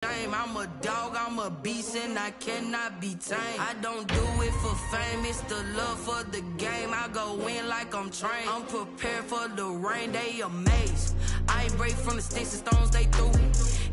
I'm a dog, I'm a beast, and I cannot be tamed. I don't do it for fame, it's the love for the game. I go in like I'm trained. I'm prepared for the rain, they amazed. I ain't break from the sticks and stones they threw.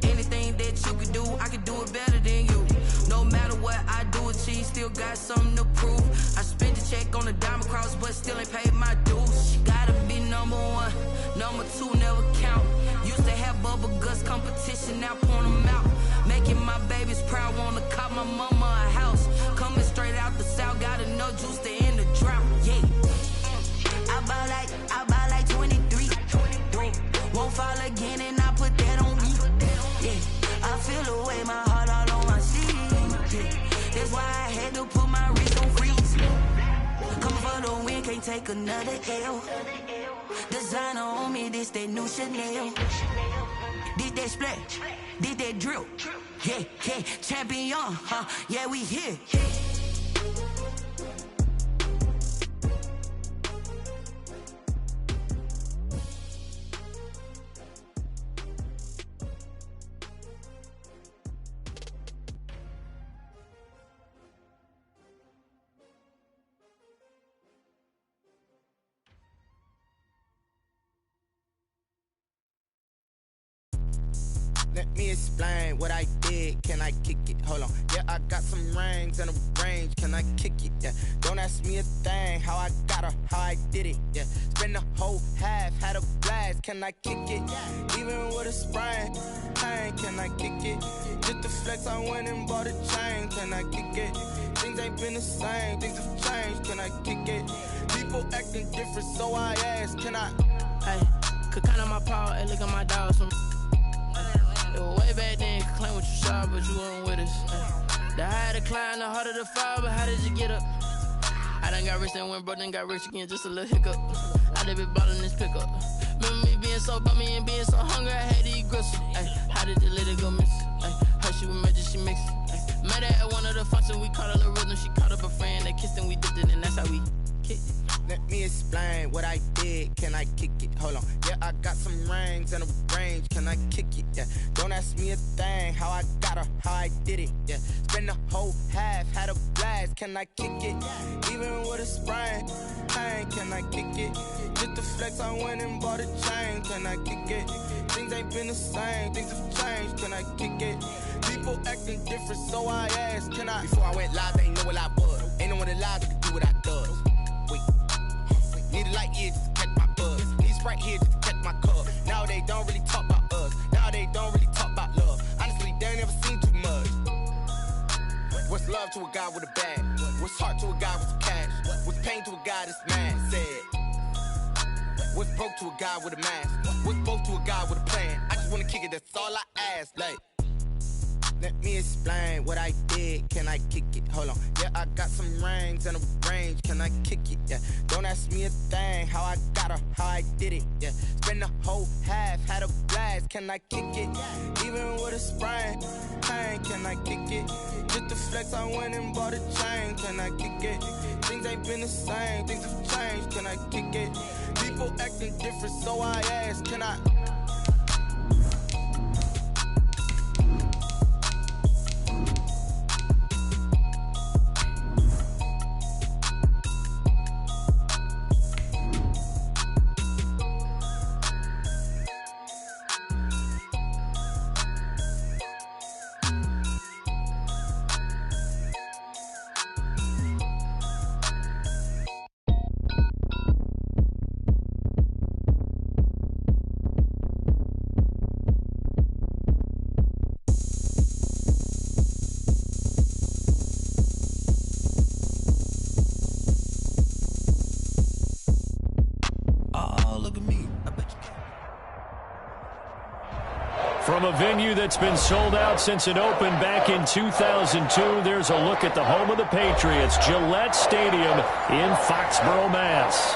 Anything that you can do, I can do it better than you. No matter what I do achieve, still got something to prove. I spent the check on the diamond cross, but still ain't paid my dues. Gotta be number one, number two never count. Used to have bubble guts competition, now point them out. Making my babies proud, wanna cop my mama a house. Coming straight out the south, got enough juice to end the drought. Yeah, I buy like 23. Won't fall again, and I put that on me. Yeah, I feel the way, my heart all on my sleeve. Yeah, that's why I had to put my wrist on freeze. Come for the win, can't take another L. Designer on me, this that new Chanel. Did that splash, did that drill. Yeah, yeah, champion, yeah, we here. Let me explain what I did. Can I kick it? Hold on. Yeah, I got some rings and a range. Can I kick it? Yeah. Don't ask me a thing. How I got her, how I did it. Yeah. Spend the whole half, had a blast. Can I kick it? Even with a sprain, pain. Can I kick it? Just the flex, I went and bought a chain. Can I kick it? Things ain't been the same. Things have changed. Can I kick it? People acting different, so I ask. Can I? Hey, could count on my paw and look at my dogs from. Way back then, you could claim what you saw, but you weren't with us. The higher the climb, the harder the fall, but how did you get up? I done got rich and went broke, then got rich again, just a little hiccup. I done been ballin' this pickup. Remember me being so bummy and being so hungry, I had to eat gristle. How did you let it go miss? Her she was magic, she mixed it. Met her at one of the functions, we caught a little rhythm. She caught up a friend, they kissed and we dipped it, and that's how we kicked it. Let me explain what I did. Can I kick it? Hold on. Yeah, I got some rings and a range. Can I kick it? Yeah. Don't ask me a thing. How I got her, how I did it. Yeah. Spend the whole half, had a blast. Can I kick it? Even with a sprain, pain. Can I kick it? Just the flex, I went and bought a chain. Can I kick it? Things ain't been the same. Things have changed. Can I kick it? People acting different, so I ask. Can I? Before I went live, they ain't know what I was. Ain't no one alive that could do what I does. Wait. Need a light here just to catch my buzz. Need Sprite here just to catch my cup. Now they don't really talk about us. Now they don't really talk about love. Honestly, they ain't never seen too much. What's love to a guy with a bag? What's heart to a guy with some cash? What's pain to a guy that's mad? Said. What's broke to a guy with a mask? What's both to a guy with a plan? I just wanna kick it, that's all I ask. Like, let me explain what I did. Can I kick it? Hold on. Yeah, I got some rings and a range. Can I kick it? Yeah. Don't ask me a thing. How I got her, how I did it. Yeah. Spend the whole half, had a blast. Can I kick it? Even with a sprain, pain. Can I kick it? Just the flex, I went and bought a chain. Can I kick it? Things ain't been the same. Things have changed. Can I kick it? People acting different, so I ask. Can I? From a venue that's been sold out since it opened back in 2002, there's a look at the home of the Patriots, Gillette Stadium in Foxborough, Mass.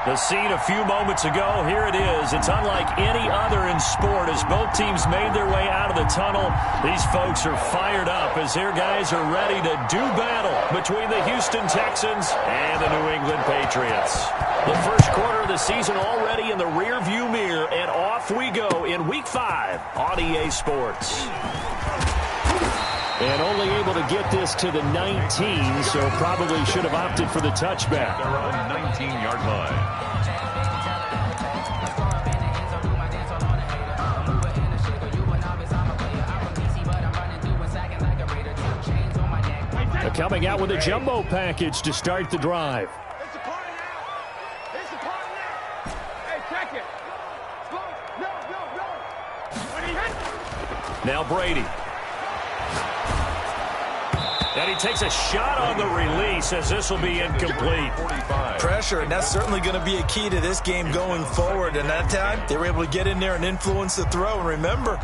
The scene a few moments ago, here it is. It's unlike any other in sport as both teams made their way out of the tunnel. These folks are fired up as their guys are ready to do battle between the Houston Texans and the New England Patriots. The first quarter of the season already in the rearview mirror, and off we go in Week 5 on EA Sports. And only able to get this to the 19, so probably should have opted for the touchback. They're on 19-yard line. Coming out with a jumbo package to start the drive. It's a party now. It's a party now. Hey, check it. No. Now Brady. And he takes a shot on the release as this will be incomplete. Pressure, and that's certainly going to be a key to this game going forward. And that time, they were able to get in there and influence the throw. And remember,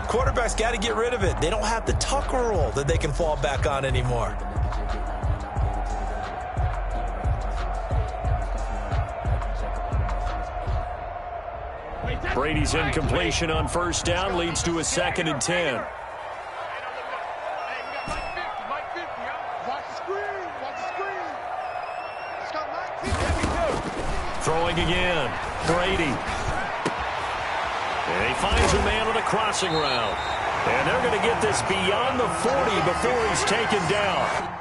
quarterbacks got to get rid of it. They don't have the Tucker rule that they can fall back on anymore. Brady's incompletion on first down leads to a 2nd and 10. Throwing again. Brady. And he finds a man on a crossing route. And they're going to get this beyond the 40 before he's taken down.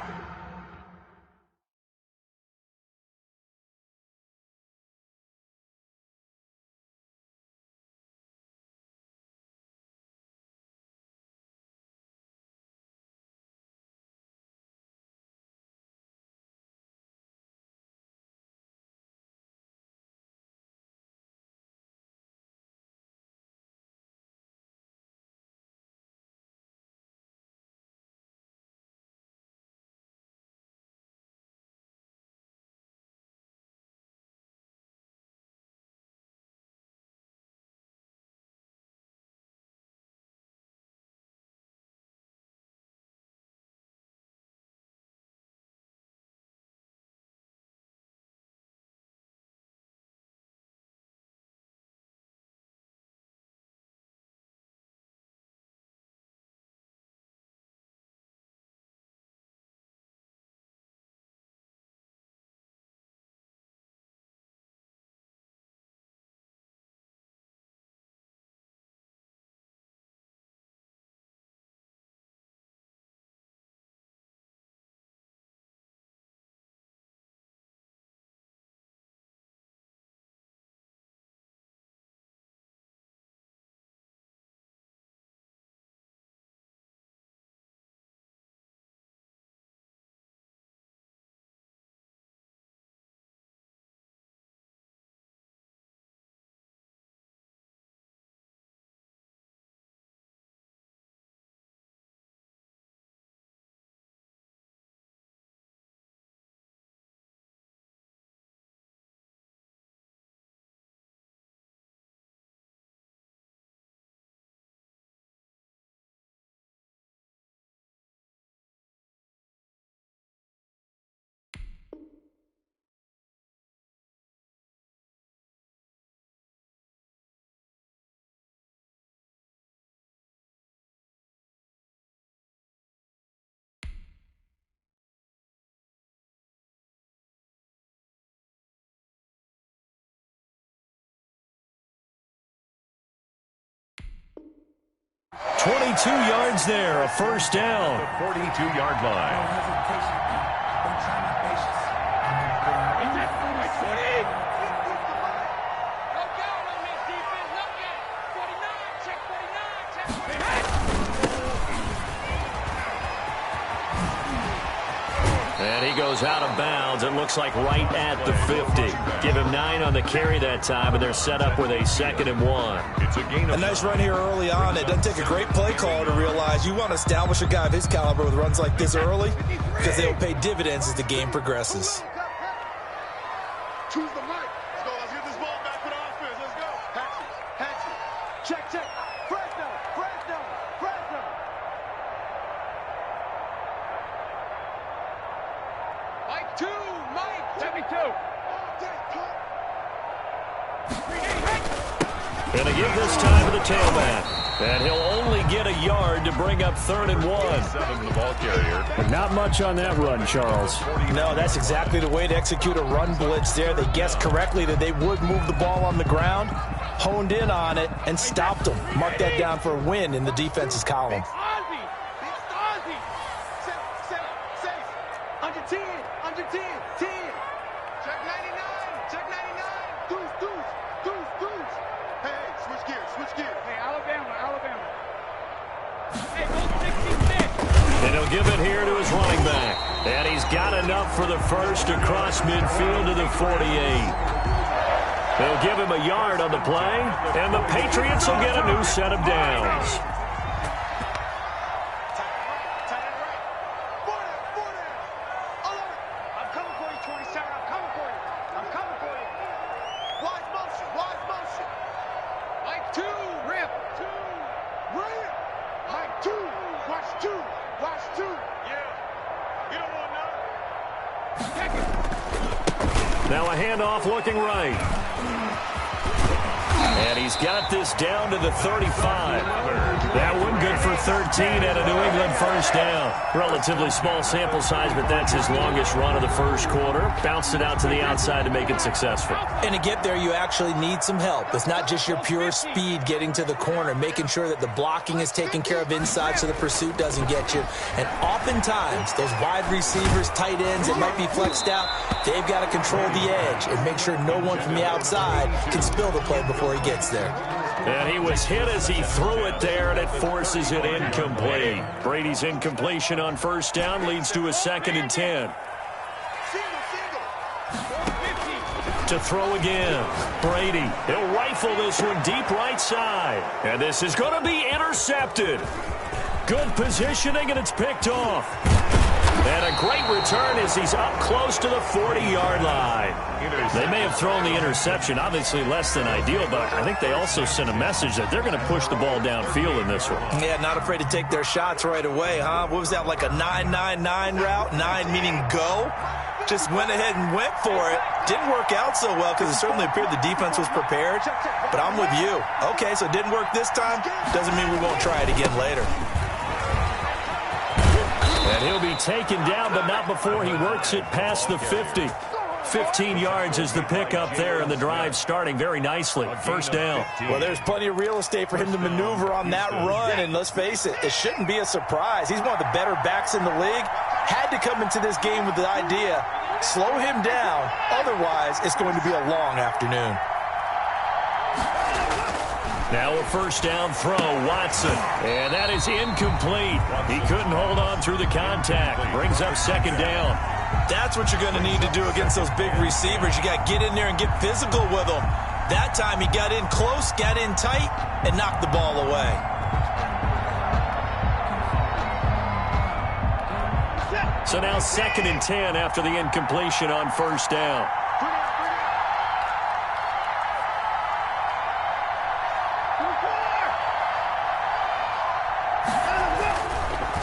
.22 yards there, a first down. The 42-yard line. And he goes out of bounds. It looks like right at the 50. Give him 9 on the carry that time, and they're set up with a 2nd and 1. It's a gain of a nice run here early on. It doesn't take a great play call to realize you want to establish a guy of his caliber with runs like this early because they'll pay dividends as the game progresses. Choose the right. Let's go. Let's get this ball back for the offense. Let's go. Hatchet. Check, check. Fresno. Mike 2. Mike 72. Going to give this time to the tailback. And he'll only get a yard to bring up 3rd and 1. The ball carrier. But not much on that run, Charles. No, that's exactly the way to execute a run blitz there. They guessed correctly that they would move the ball on the ground, honed in on it, and stopped them. Mark that down for a win in the defense's column. Under 10. Under 10. 10. Check 99. Check 99. Deuce. Hey, switch gears. Hey, Alabama. Hey, go 66. And he'll give it here to his running back. And he's got enough for the first across midfield to the 48. They'll give him a yard on the play, and the Patriots will get a new set of downs. Now a handoff looking right. And he's got this down to the 35. That one good for 13 at a New England first down. Relatively small sample size, but that's his longest run of the first quarter. Bounced it out to the outside to make it successful. And to get there, you actually need some help. It's not just your pure speed getting to the corner, making sure that the blocking is taken care of inside so the pursuit doesn't get you. And oftentimes, those wide receivers, tight ends that might be flexed out, they've got to control the edge and make sure no one from the outside can spill the play before he gets there. And he was hit as he threw it there, and it forces it incomplete. Brady's incompletion on first down leads to a 2nd and 10. To throw again. Brady, he'll rifle this one deep right side. And this is going to be intercepted. Good positioning, and it's picked off. And a great return as he's up close to the 40-yard line. They may have thrown the interception, obviously less than ideal, but I think they also sent a message that they're going to push the ball downfield in this one. Yeah, not afraid to take their shots right away, huh? What was that, like a 9-9-9 route? 9 meaning go? Just went ahead and went for it. Didn't work out so well because it certainly appeared the defense was prepared. But I'm with you. Okay, so it didn't work this time. Doesn't mean we won't try it again later. And he'll be taken down, but not before he works it past the 50. 15 yards is the pickup there, and the drive starting very nicely. First down. Well, there's plenty of real estate for him to maneuver on that run, and let's face it, it shouldn't be a surprise. He's one of the better backs in the league. Had to come into this game with the idea, slow him down, otherwise it's going to be a long afternoon. Now a first down throw, Watson. And that is incomplete. He couldn't hold on through the contact. Brings up 2nd down. That's what you're going to need to do against those big receivers. You got to get in there and get physical with them. That time he got in close, got in tight, and knocked the ball away. So now 2nd and 10 after the incompletion on first down.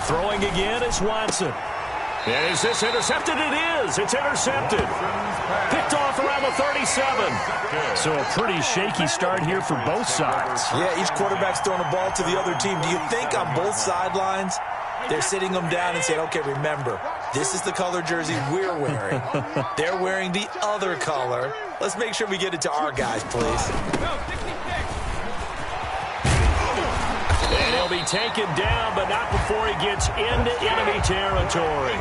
Throwing again is Watson. And is this intercepted? It is. It's intercepted. Picked off around the 37. So a pretty shaky start here for both sides. Yeah, each quarterback's throwing a ball to the other team. Do you think on both sidelines they're sitting them down and saying, okay, remember, this is the color jersey we're wearing. They're wearing the other color. Let's make sure we get it to our guys, please. And he'll be taken down, but not before he gets into enemy territory.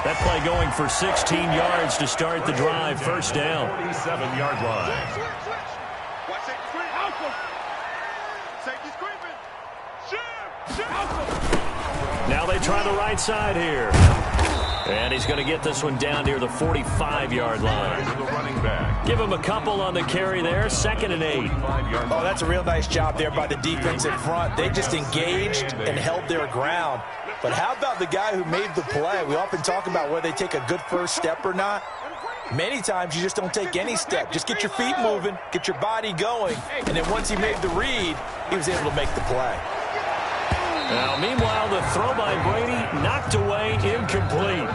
That play going for 16 yards to start the drive. First down. 47-yard line. Now they try the right side here. And he's going to get this one down near the 45-yard line. Give him a couple on the carry there. 2nd and 8. Oh, that's a real nice job there by the defensive front. They just engaged and held their ground. But how about the guy who made the play? We often talk about whether they take a good first step or not. Many times you just don't take any step. Just get your feet moving, get your body going, and then once he made the read, he was able to make the play. Now, meanwhile, the throw by Brady knocked away, incomplete.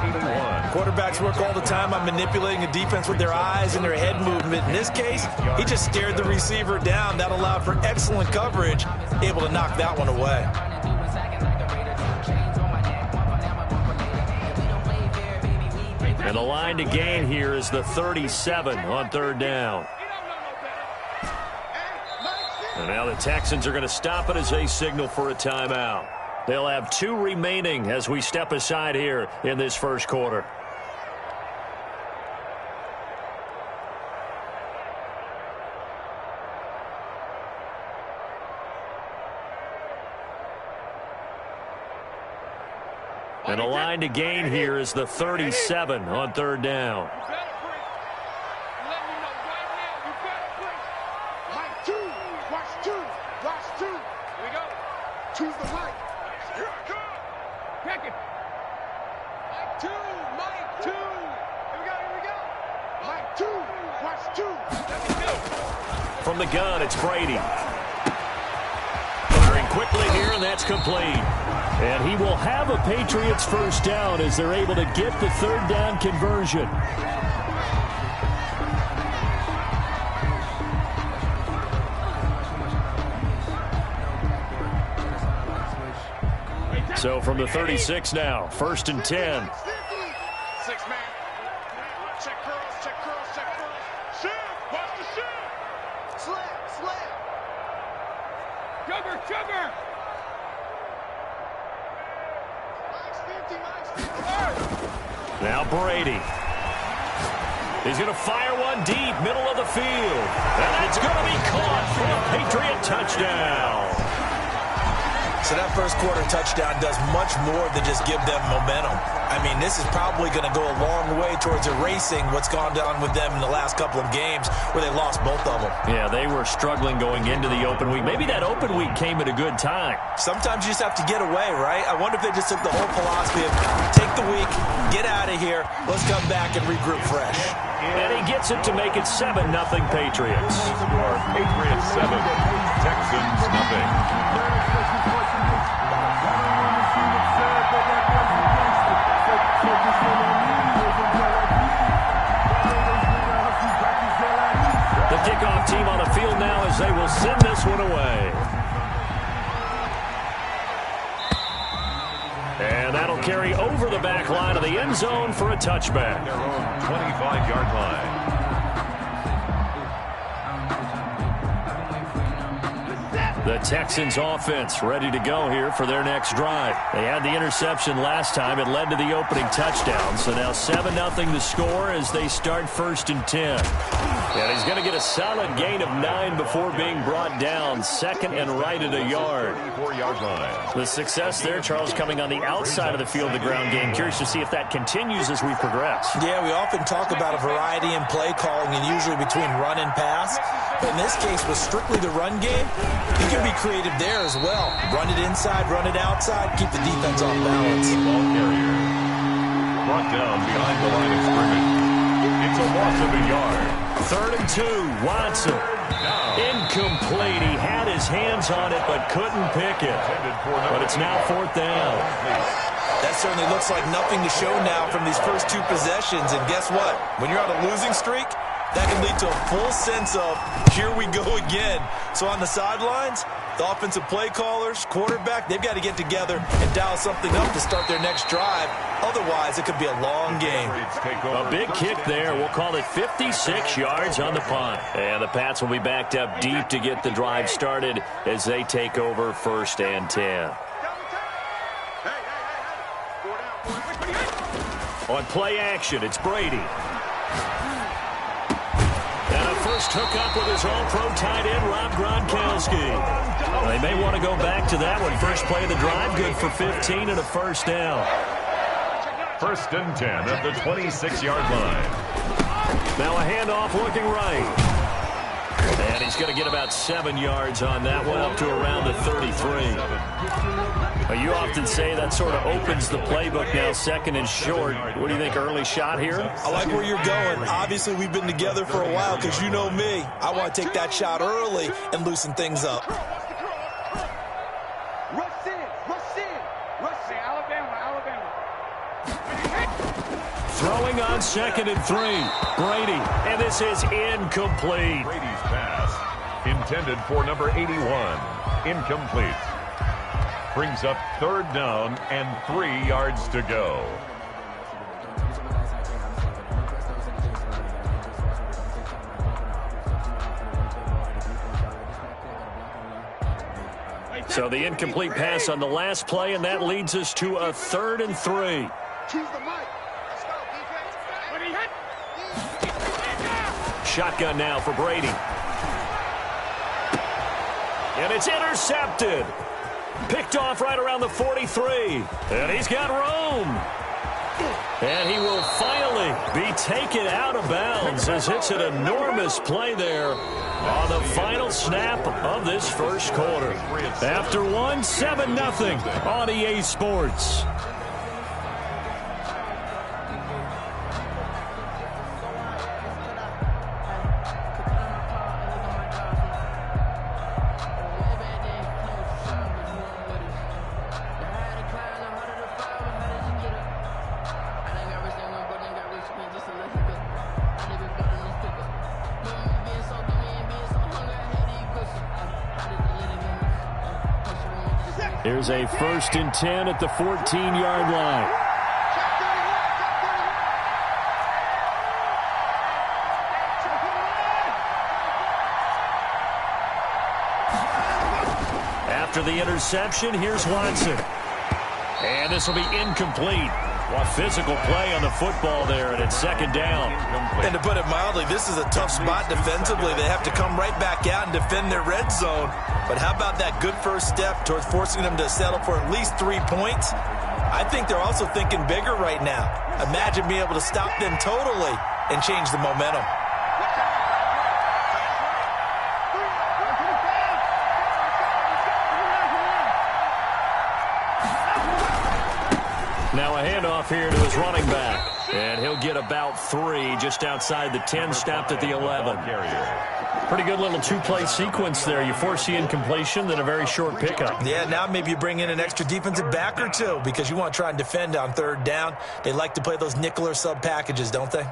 Quarterbacks work all the time on manipulating a defense with their eyes and their head movement. In this case, he just stared the receiver down. That allowed for excellent coverage, able to knock that one away. And the line to gain here is the 37 on 3rd down. And now the Texans are going to stop it as they signal for a timeout. They'll have 2 remaining as we step aside here in this first quarter. And the line to gain here is the 37 on third down. Choose the right. Here I come. Back it. Mike 2. Mike 2. Here we go. Mike 2. Watch 2. Let me go. From the gun, it's Brady. Firing quickly here, and that's complete. And he will have a Patriots first down as they're able to get the third down conversion. So from the 36 now, 1st and 10. 6 man. Check curls, check curls, check curls. Shift, watch the shift. Slap. Sugar. Mike's 50. Now Brady. He's going to fire one deep, middle of the field. And that's going to be caught for a Patriot touchdown. So that first quarter touchdown does much more than just give them momentum. I mean, this is probably going to go a long way towards erasing what's gone down with them in the last couple of games where they lost both of them. Yeah, they were struggling going into the open week. Maybe that open week came at a good time. Sometimes you just have to get away, right? I wonder if they just took the whole philosophy of take the week, get out of here, let's come back and regroup fresh. And he gets it to make it 7-0 Patriots. Patriots 7, Texans nothing. The kickoff team on the field now as they will send this one away. And that'll carry over the back line of the end zone for a touchback. Their own 25-yard line. The Texans offense ready to go here for their next drive. They had the interception last time. It led to the opening touchdown. So now 7-0 the score as they start 1st and 10. And he's going to get a solid gain of 9 before being brought down. 2nd and right at a yard. 34-yard line. The success there, Charles, coming on the outside of the field, the ground game. Curious to see if that continues as we progress. Yeah, we often talk about a variety in play calling and usually between run and pass. But in this case, with strictly the run game, you can be creative there as well. Run it inside, run it outside, keep the defense off balance. Ball carrier. Brought down behind the line of scrimmage. It's a loss of a yard. 3rd and 2, Watson. Incomplete. He had his hands on it but couldn't pick it. But it's now 4th down. That certainly looks like nothing to show now from these first 2 possessions. And guess what? When you're on a losing streak, that can lead to a full sense of, here we go again. So on the sidelines, the offensive play callers, quarterback, they've got to get together and dial something up to start their next drive. Otherwise, it could be a long game. A big kick there. We'll call it 56 yards on the punt. And the Pats will be backed up deep to get the drive started as they take over 1st and 10. On play action, it's Brady. And a first hookup with his all-pro tight end, Rob Gronkowski. They may want to go back to that one. First play of the drive, good for 15 and a first down. 1st and 10 at the 26-yard line. Now a handoff looking right. And he's going to get about 7 yards on that one, up to around the 33. You often say that sort of opens the playbook now, 2nd and short. What do you think, early shot here? I like where you're going. Obviously, we've been together for a while because you know me. I want to take that shot early and loosen things up. Rush in. Alabama. Throwing on 2nd and 3. Brady, and this is incomplete. Brady's pass intended for number 81. Incomplete. Brings up 3rd down and 3 yards to go. So the incomplete pass on the last play, and that leads us to a 3rd and 3. Choose the mic. Let's go, defense. Shotgun now for Brady. And it's intercepted. Picked off right around the 43. And he's got room. And he will finally be taken out of bounds as it's an enormous play there on the final snap of this first quarter. After one, 7-0 on EA Sports. Here's a 1st and 10 at the 14-yard line. After the interception, here's Watson. And this will be incomplete. What physical play on the football there, and it's 2nd down. And to put it mildly, this is a tough spot defensively. They have to come right back out and defend their red zone. But how about that good first step towards forcing them to settle for at least 3 points? I think they're also thinking bigger right now. Imagine being able to stop them totally and change the momentum. Now a handoff here to his running back. And he'll get about 3 just outside the 10, stopped at the 11. Pretty good little 2-play sequence there. You force the incompletion, then a very short pickup. Yeah, now maybe you bring in an extra defensive back or 2 because you want to try and defend on 3rd down. They like to play those nickel or sub packages, don't they?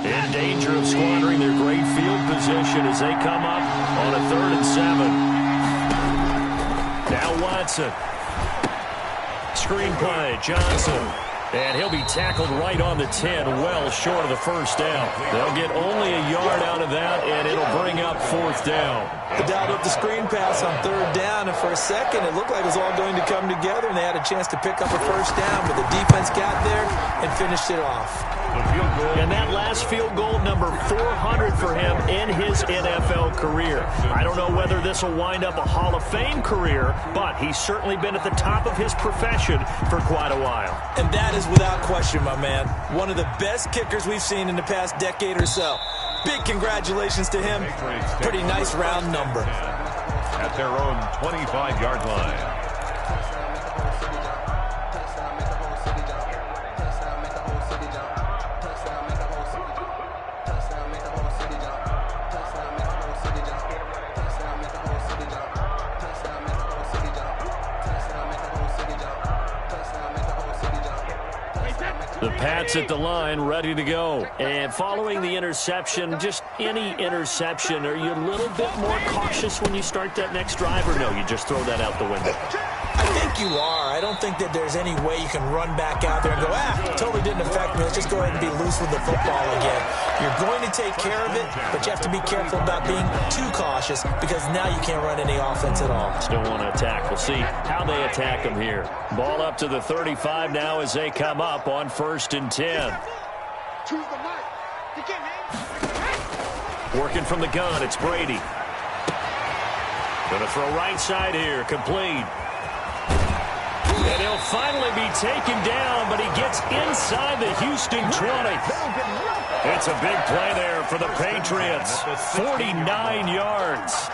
In danger of squandering their great field position as they come up on a 3rd and 7. Now Watson. Screen play, Johnson. And he'll be tackled right on the 10, well short of the 1st down. They'll get only a yard out of that, and it'll bring up 4th down. They dialed up the screen pass on 3rd down, and for a second it looked like it was all going to come together, and they had a chance to pick up a 1st down, but the defense got there and finished it off. And that last field goal, number 400 for him in his NFL career. I don't know whether this will wind up a Hall of Fame career, but he's certainly been at the top of his profession for quite a while. And that is without question, my man. One of the best kickers we've seen in the past decade or so. Big congratulations to him. Pretty nice round number. At their own 25-yard line. The Pats at the line, ready to go. And following the interception, just any interception, are you a little bit more cautious when you start that next drive, or no, you just throw that out the window? I think you are. I don't think that there's any way you can run back out there and go, totally didn't affect me. Let's just go ahead and be loose with the football again. You're going to take care of it, but you have to be careful about being too cautious because now you can't run any offense at all. Still want to attack. We'll see how they attack them here. Ball up to the 35 now as they come up on 1st and 10. Working from the gun, it's Brady. Going to throw right side here, complete. And he'll finally be taken down, but he gets inside the Houston 20. It's a big play there for the Patriots. 49 yards.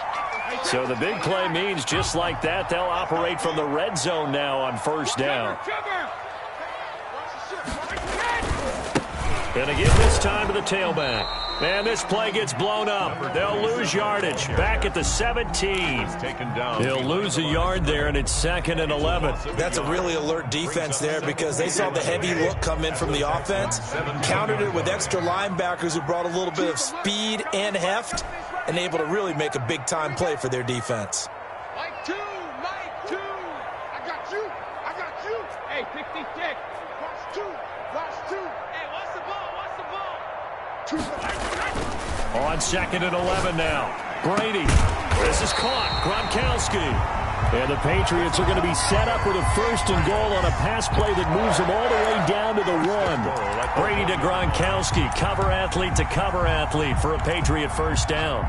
So the big play means just like that, they'll operate from the red zone now on 1st down. And again this time to the tailback. And this play gets blown up. They'll lose yardage. Back at the 17. He'll lose a yard there, and it's 2nd and 11. That's a really alert defense there because they saw the heavy look come in from the offense, countered it with extra linebackers who brought a little bit of speed and heft, and able to really make a big-time play for their defense. Mike 2, I got you. Hey, 66. Watch 2. Hey, watch the ball. To the right. On 2nd and 11 now. Brady. This is caught. Gronkowski. And the Patriots are going to be set up with a 1st and goal on a pass play that moves them all the way down to the 1. Brady to Gronkowski. Cover athlete to cover athlete for a Patriot 1st down.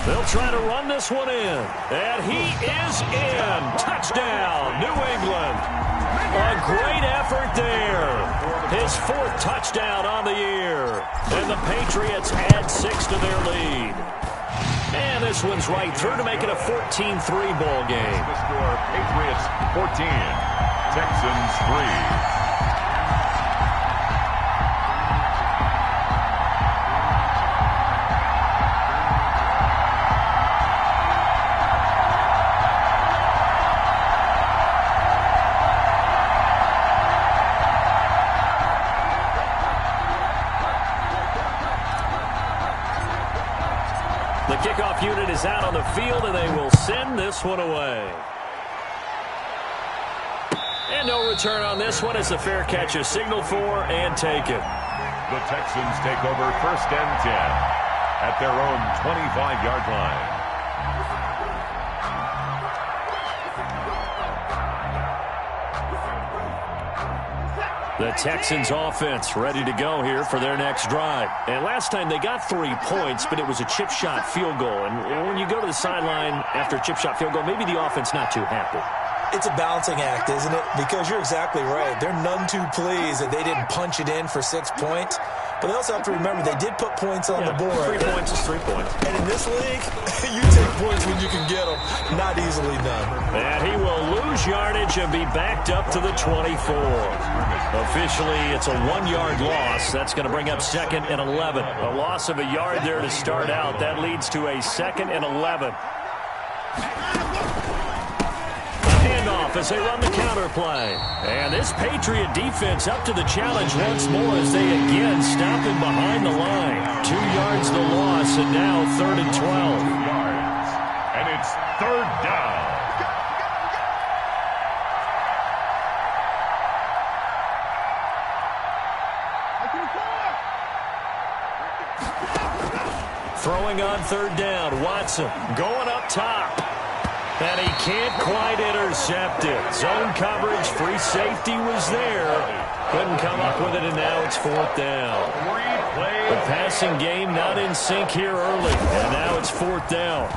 They'll try to run this one in. And he is in. Touchdown, New England. A great effort there. His 4th touchdown on the year. And the Patriots add 6 to their lead. And this one's right through to make it a 14-3 ball game. The score, Patriots 14, Texans 3. The kickoff unit is out on the field, and they will send this one away. And no return on this one as the fair catch is signaled for and taken. The Texans take over 1st and 10 at their own 25-yard line. The Texans offense ready to go here for their next drive. And last time they got 3 points, but it was a chip shot field goal. And when you go to the sideline after a chip shot field goal, maybe the offense not too happy. It's a balancing act, isn't it? Because you're exactly right. They're none too pleased that they didn't punch it in for 6 points. But they also have to remember they did put points on the board. 3 points is 3 points. And in this league, you take points when you can get them. Not easily done. And he will lose yardage and be backed up to the 24. Officially, it's a 1-yard loss. That's going to bring up 2nd and 11. A loss of a yard there to start out. That leads to a 2nd and 11. Handoff as they run the counter play. And this Patriot defense up to the challenge once more as they again stop him behind the line. 2 yards the loss, and now 3rd and 12. 2 yards. And it's 3rd down. Throwing on 3rd down. Watson going up top. And he can't quite intercept it. Zone coverage, free safety was there. Couldn't come up with it, and now it's 4th down. The passing game not in sync here early, and now it's 4th down.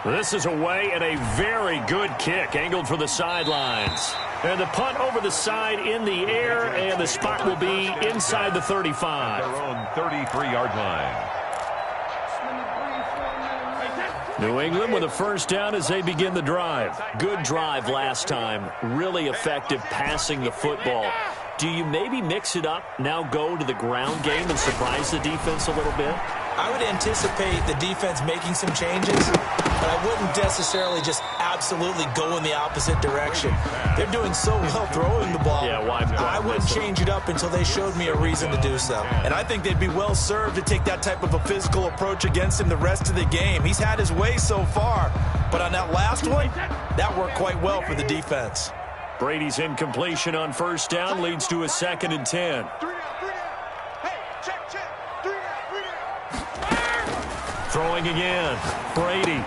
This is away and a very good kick, angled for the sidelines. And the punt over the side in the air, and the spot will be inside the 35. Their own 33-yard line. New England with a 1st down as they begin the drive. Good drive last time. Really effective passing the football. Do you maybe mix it up, now go to the ground game and surprise the defense a little bit? I would anticipate the defense making some changes, but I wouldn't necessarily just absolutely go in the opposite direction. They're doing so well throwing the ball. Yeah, why I wouldn't change it up until they showed me a reason to do so. And I think they'd be well served to take that type of a physical approach against him the rest of the game. He's had his way so far, but on that last one, that worked quite well for the defense. Brady's incompletion on 1st down leads to a 2nd and 10. Throwing again. Brady.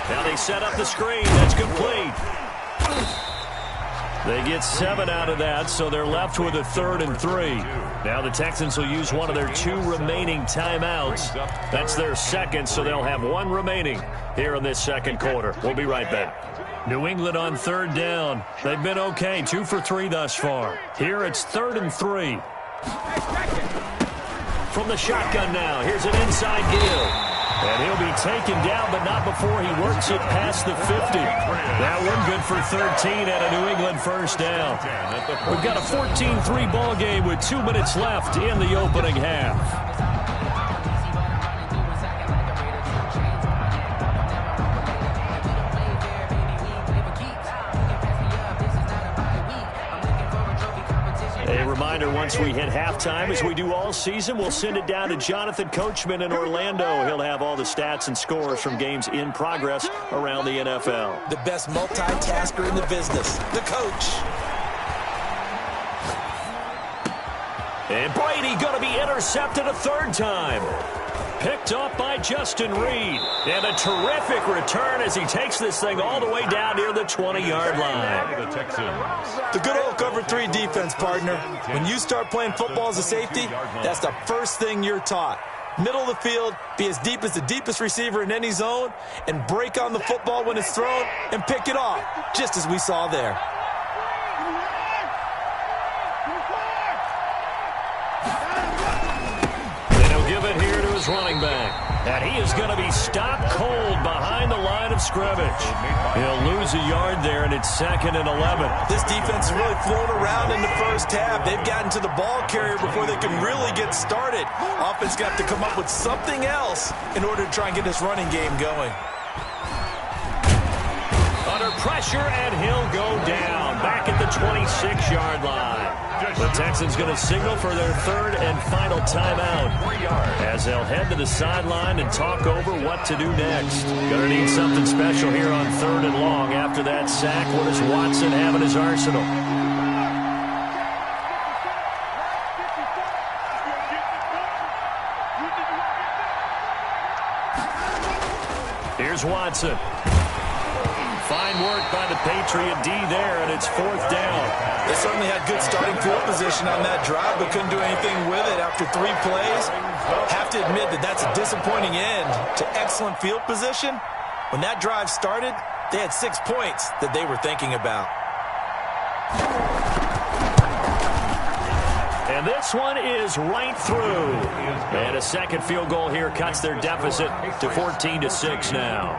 Now they set up the screen. That's complete. They get 7 out of that, so they're left with a 3rd and 3. Now the Texans will use one of their 2 remaining timeouts. That's their 2nd, so they'll have 1 remaining here in this 2nd quarter. We'll be right back. New England on 3rd down. They've been okay, 2 for 3 thus far. Here it's 3rd and 3. From the shotgun now, here's an inside give. And he'll be taken down, but not before he works it past the 50. That one good for 13 and a New England 1st down. We've got a 14-3 ball game with 2 minutes left in the opening half. A reminder, once we hit halftime, as we do all season, we'll send it down to Jonathan Coachman in Orlando. He'll have all the stats and scores from games in progress around the NFL. The best multitasker in the business, the coach. And Brady going to be intercepted a third time. Picked up by Justin Reed. And a terrific return as he takes this thing all the way down near the 20-yard line. The Texans. The good old cover 3 defense, partner. When you start playing football as a safety, that's the first thing you're taught. Middle of the field, be as deep as the deepest receiver in any zone, and break on the football when it's thrown and pick it off, just as we saw there. Running back, and he is going to be stopped cold behind the line of scrimmage. He'll lose a yard there, and it's 2nd and 11. This defense has really flown around in the first half. They've gotten to the ball carrier before they can really get started. Offense got to come up with something else in order to try and get this running game going. Under pressure, and he'll go down back at the 26-yard line. The Texans going to signal for their 3rd and final timeout as they'll head to the sideline and talk over what to do next. Going to need something special here on 3rd and long after that sack. What does Watson have in his arsenal? Here's Watson. Fine work by the Patriot D there, and it's 4th down. They certainly had good starting field position on that drive, but couldn't do anything with it after 3 plays. Have to admit that that's a disappointing end to excellent field position. When that drive started, they had 6 points that they were thinking about. And this one is right through. And a second field goal here cuts their deficit to 14-6 now.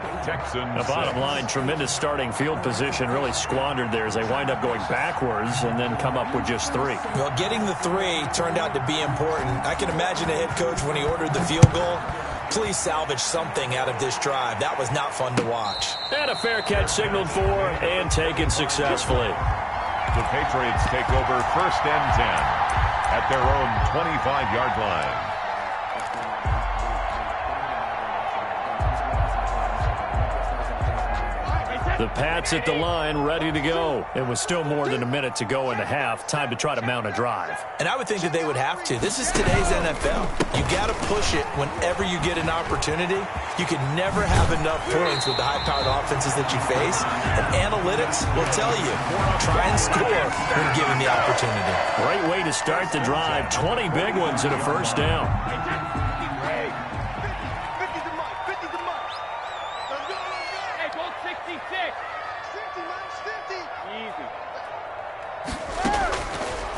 The bottom line, tremendous starting field position, really squandered there as they wind up going backwards and then come up with just 3. Well, getting the 3 turned out to be important. I can imagine a head coach when he ordered the field goal. Please salvage something out of this drive. That was not fun to watch. And a fair catch signaled for and taken successfully. The Patriots take over 1st and 10. At their own 25-yard line. The Pats at the line, ready to go. It was still more than a minute to go in the half. Time to try to mount a drive. And I would think that they would have to. This is today's NFL. You got to push it whenever you get an opportunity. You can never have enough points with the high-powered offenses that you face. And analytics will tell you, try and score when given the opportunity. Great way to start the drive. 20 big ones and a 1st down.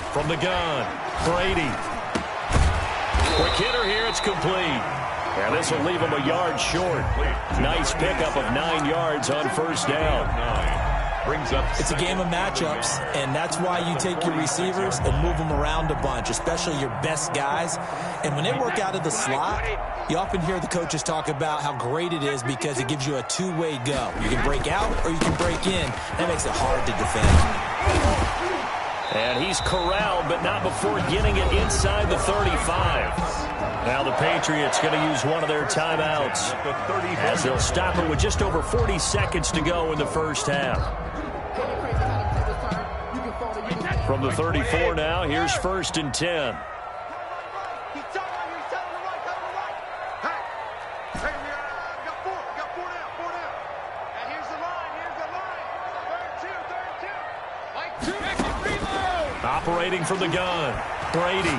From the gun, Brady. Quick hitter here, it's complete. And this will leave him a yard short. Nice pickup of 9 yards on 1st down. It's a game of matchups, and that's why you take your receivers and move them around a bunch, especially your best guys. And when they work out of the slot, you often hear the coaches talk about how great it is because it gives you a 2-way go. You can break out or you can break in. That makes it hard to defend. And he's corralled, but not before getting it inside the 35. Now the Patriots going to use one of their timeouts as they'll stop it with just over 40 seconds to go in the 1st half. From the 34 now, here's 1st and 10. Operating from the gun, Brady.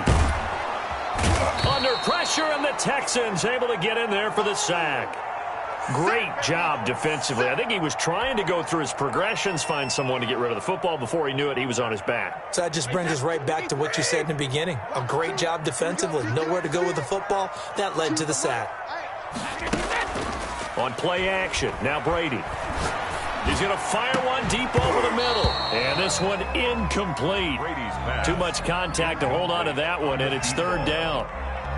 Under pressure, and the Texans able to get in there for the sack. Great job defensively. I think he was trying to go through his progressions, find someone to get rid of the football. Before he knew it, he was on his back. So that just brings us right back to what you said in the beginning. A great job defensively. Nowhere to go with the football. That led to the sack. On play action, now Brady. He's going to fire one deep over the middle. And this one incomplete. Too much contact to hold on to that one, and it's 3rd down.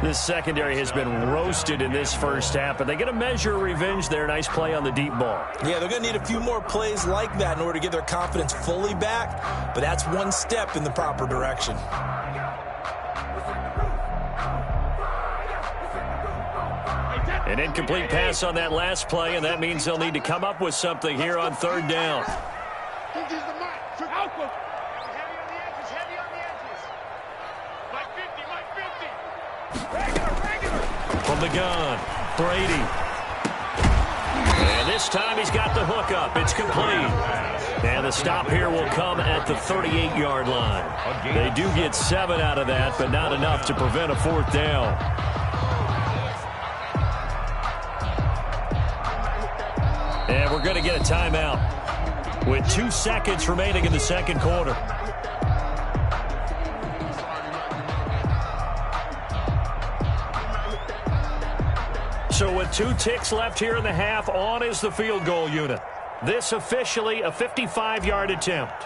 This secondary has been roasted in this first half, but they get a measure of revenge there. Nice play on the deep ball. Yeah, they're going to need a few more plays like that in order to get their confidence fully back, but that's one step in the proper direction. An incomplete pass on that last play, and that means they'll need to come up with something here on third down. From the gun, Brady. And this time he's got the hook up. It's complete. And the stop here will come at the 38-yard line. They do get 7 out of that, but not enough to prevent a fourth down. And we're going to get a timeout with 2 seconds remaining in the second quarter. So with 2 ticks left here in the half, on is the field goal unit. This officially a 55-yard attempt.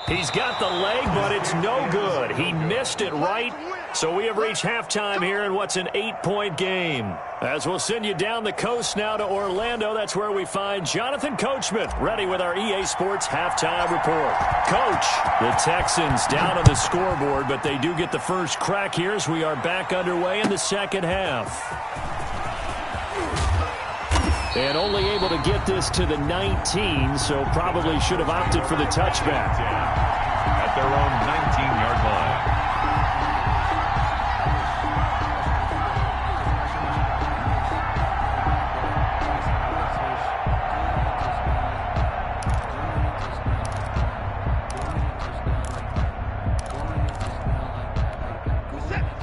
He's got the leg, but it's no good. He missed it right. So we have reached halftime here in what's an 8-point game. As we'll send you down the coast now to Orlando, that's where we find Jonathan Coachman ready with our EA Sports halftime report. Coach, the Texans down on the scoreboard, but they do get the first crack here as we are back underway in the second half. And only able to get this to the 19, so probably should have opted for the touchback. At their own 19-yard line.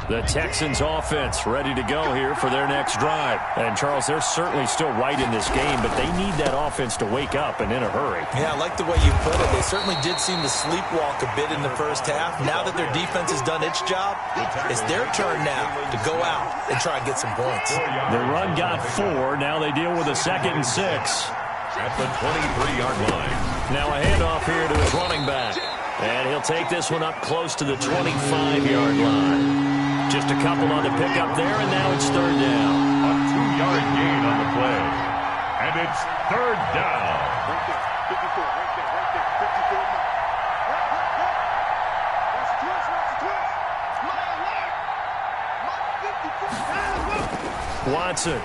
The Texans offense ready to go here for their next drive. And, Charles, they're certainly still right in this game, but they need that offense to wake up and in a hurry. Yeah, I like the way you put it. They certainly did seem to sleepwalk a bit in the first half. Now that their defense has done its job, it's their turn now to go out and try and get some points. The run got 4. Now they deal with a 2nd and 6. At the 23-yard line. Now a handoff here to his running back. And he'll take this one up close to the 25-yard line. Just a couple on the pickup there, and now it's third down. A 2-yard gain on the play. And it's third down. Right there, 54, right there, 54. Watch the twist, watch the twist. My 54. Watson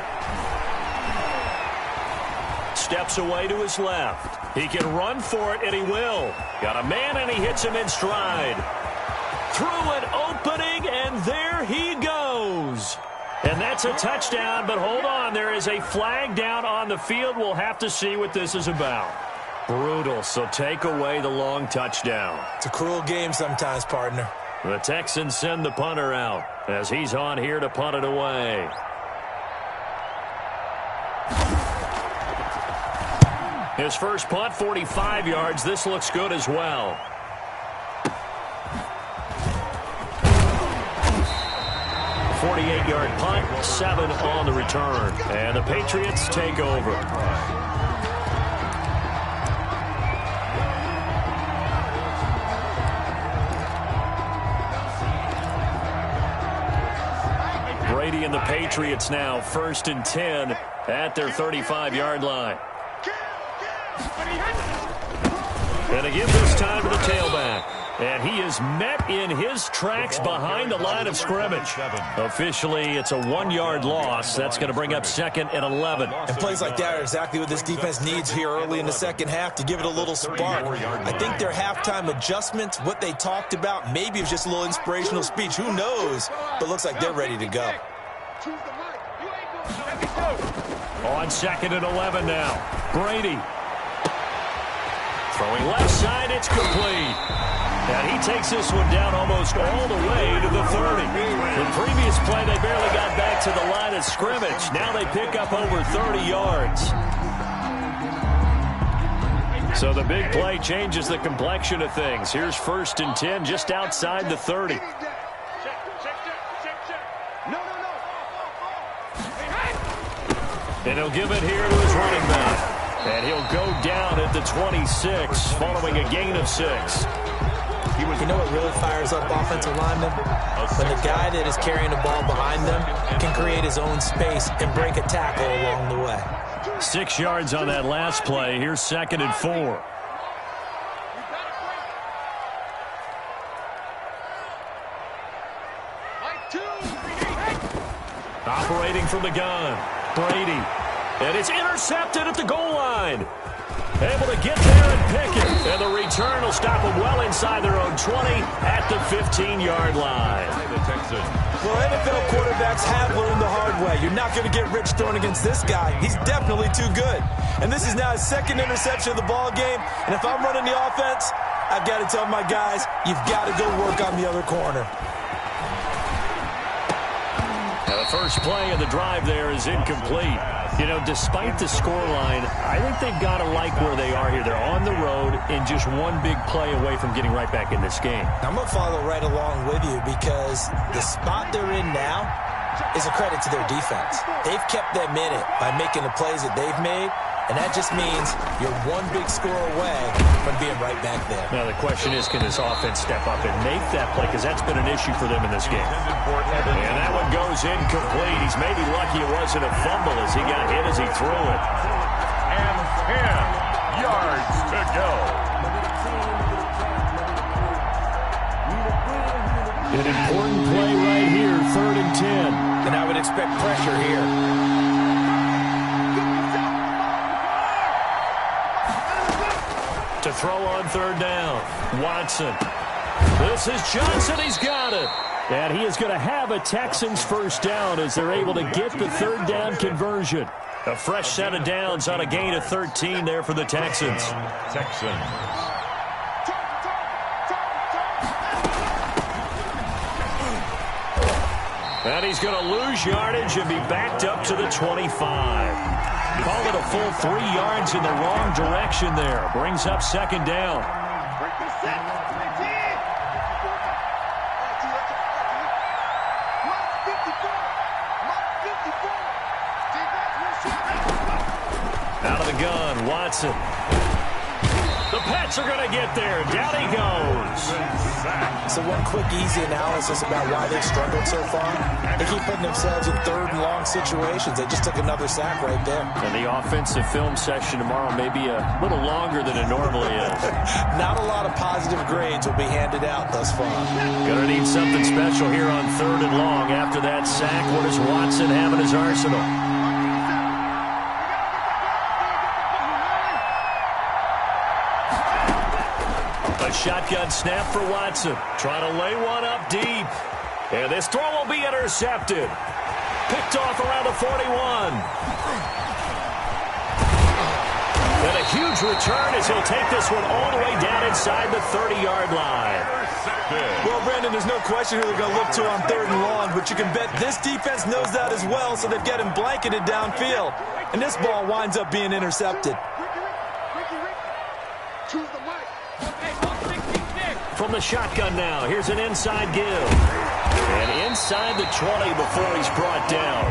steps away to his left. He can run for it, and he will. Got a man, and he hits him in stride. Through an opening, and there he goes. And that's a touchdown, but hold on. There is a flag down on the field. We'll have to see what this is about. Brutal, so take away the long touchdown. It's a cruel game sometimes, partner. The Texans send the punter out as he's on here to punt it away. His first punt, 45 yards. This looks good as well. A 48-yard punt, 7 on the return. And the Patriots take over. Brady and the Patriots now 1st and 10 at their 35-yard line. And again this time to the tailback. And he is met in his tracks behind the line of scrimmage. Officially, it's a 1-yard loss. That's going to bring up 2nd and 11. And plays like that are exactly what this defense needs here early in the second half to give it a little spark. I think their halftime adjustments, what they talked about, maybe it was just a little inspirational speech. Who knows? But looks like they're ready to go. On 2nd and 11 now. Brady. Throwing left side, it's complete. And he takes this one down almost all the way to the 30. The previous play, they barely got back to the line of scrimmage. Now they pick up over 30 yards. So the big play changes the complexion of things. Here's 1st and 10 just outside the 30. And he'll give it here to his running back. And he'll go down at the the 26 following a gain of 6. You know what really fires up offensive linemen? When the guy that is carrying the ball behind them can create his own space and break a tackle along the way. 6 yards on that last play. Here's 2nd and 4. Operating from the gun, Brady. And it's intercepted at the goal line. Able to get there and pick it. And the return will stop them well inside their own 20 at the 15-yard line. Well, NFL quarterbacks have learned the hard way. You're not going to get rich throwing against this guy. He's definitely too good. And this is now his 2nd interception of the ball game. And if I'm running the offense, I've got to tell my guys, you've got to go work on the other corner. Now the first play of the drive there is incomplete. You know, despite the scoreline, I think they've got to like where they are here. They're on the road and just one big play away from getting right back in this game. I'm going to follow right along with you because the spot they're in now is a credit to their defense. They've kept them in it by making the plays that they've made, and that just means you're one big score away from being right back there. Now the question is, can this offense step up and make that play? Because that's been an issue for them in this game. And that one goes incomplete. He's maybe lucky it wasn't a fumble as he got hit as he threw it. And 10 yards to go. An important play right here, 3rd and 10. And I would expect pressure here. To throw on 3rd down, Watson. This is Johnson. He's got it. And he is going to have a Texans first down as they're able to get the 3rd down conversion. A fresh set of downs on a gain of 13 there for the Texans. Texans. And he's going to lose yardage and be backed up to the 25. Call it a full 3 yards in the wrong direction there. Brings up 2nd down. Out of the gun, Watson. The Pats are going to get there. Down he goes. So one quick, easy analysis about why they've struggled so far. They keep putting themselves in 3rd and long situations. They just took another sack right there. And the offensive film session tomorrow may be a little longer than it normally is. Not a lot of positive grades will be handed out thus far. Going to need something special here on 3rd and long. After that sack, what does Watson have in his arsenal? Shotgun snap for Watson. Trying to lay one up deep. And this throw will be intercepted. Picked off around the 41. And a huge return as he'll take this one all the way down inside the 30-yard line. Well, Brandon, there's no question who they're going to look to on 3rd and long, but you can bet this defense knows that as well, so they've got him blanketed downfield. And this ball winds up being intercepted. From the shotgun now, here's an inside give. And inside the 20 before he's brought down.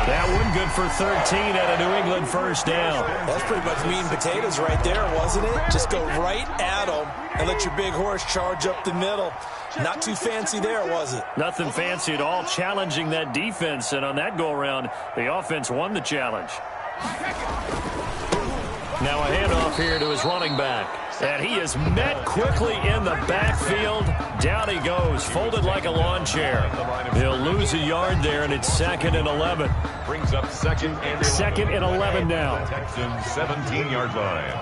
That one good for 13 at a New England first down. That's pretty much meat and potatoes right there, wasn't it? Just go right at them and let your big horse charge up the middle. Not too fancy there, was it? Nothing fancy at all, challenging that defense. And on that go-around, the offense won the challenge. Now a handoff here to his running back. And he is met quickly in the backfield. Down he goes, folded like a lawn chair. He'll lose a yard there, and it's 2nd and 11. Brings up 2nd and 11. 2nd and 11 now. Texans 17-yard line.